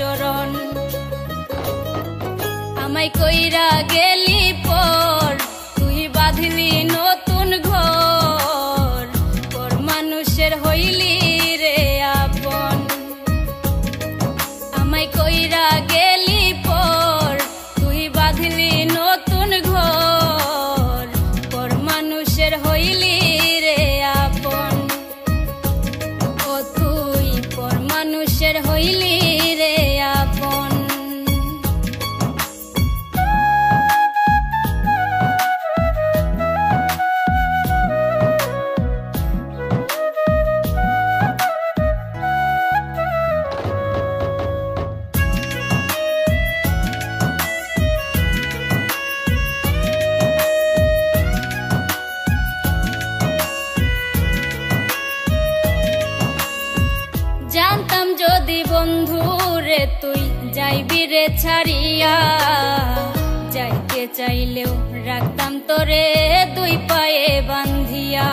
আচরণ। আমায় কইরা গেলি পর তুই বাঁধলি নতুন ঘর, পর মানুষের হইলি রে আপন। আমায় কইরা গেলি পর তুই বাঁধলি নতুন ঘর, পর মানুষের হইলি রে আপন। ও তুই পর মানুষের হইলি রে আপন। জানতাম যদি বন্ধু রে তুই যাইবি রে ছাড়িয়া, যাইতে চাইলেও রাখতাম তোরে দুই পায়ে বান্ধিয়া।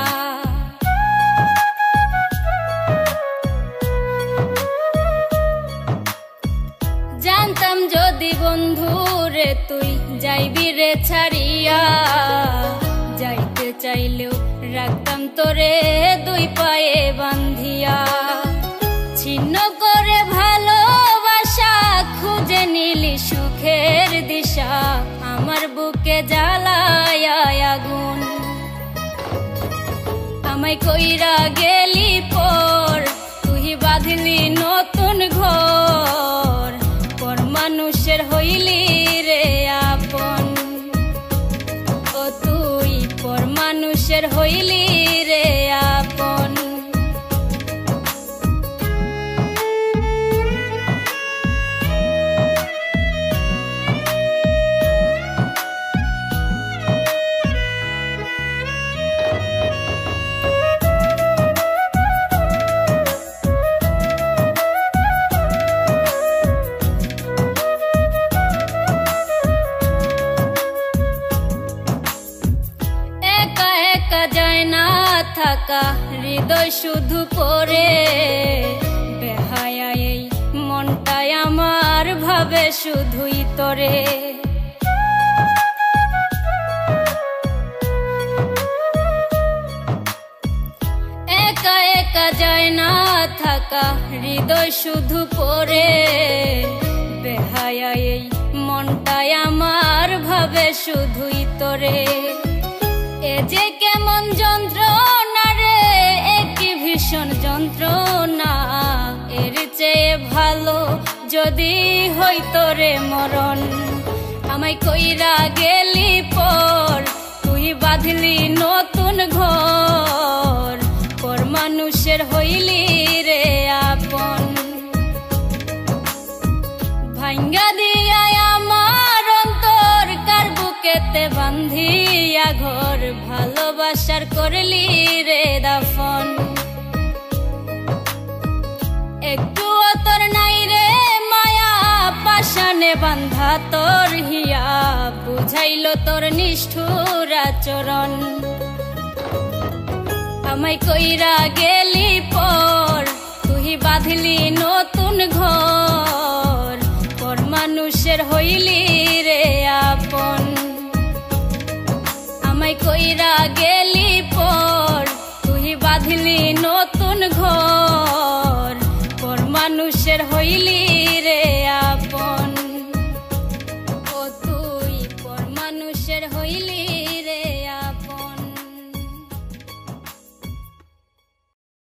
জানতাম যদি বন্ধু রে তুই যাইবি রে ছাড়িয়া, যাইতে চাইলেও রাখতাম তোরে দুই পায়ে বান্ধিয়া। ছিন্ন করে ভালোবাসা খুঁজে নিলি সুখের দিশা, আমার বুকে জ্বালায় আগুন। আমায় কইরা গেলি পর তুই বাঁধলি নতুন ঘর, পর মানুষের হইলি রে আপন। ও তুই পর মানুষের হইলি রে আপন। যায় না থাকা হৃদয় শুধু পড়ে, বেহায়া এই মনটাই আমার ভাবে শুধুই তোরে। একা একা যায় না থাকা হৃদয় শুধু পড়ে, বেহায়া এই মনটাই আমার ভাবে শুধুই তোরে। এ যে কেমন যন্ত্রণা রে, একই ভীষণ যন্ত্রণা, এর চেয়ে ভালো যদি হইতো রে মরণ। আমায় কইরা গেলি পর তুই বাঁধলি নতুন ঘর, পর মানুষের হইলি রে আপন। ভাঙ্গা দিয়া আমার অন্তর কার বুকেতে বান্ধিয়া ঘর, ভালোবাসার করলি রে দাফন। একটু তোর নাই রে মায়া, পাশানে বান্ধা তোর হিয়া, বুঝাইল তোর নিষ্ঠুর আচরণ। আমায় কইরা গেলি পর তুই বাঁধলি নতুন ঘর, পর মানুষের হইলি রে আপন। আমায় কইরা গেলি পর তুই বাঁধলি নতুন ঘর, পর মানুষের হইলি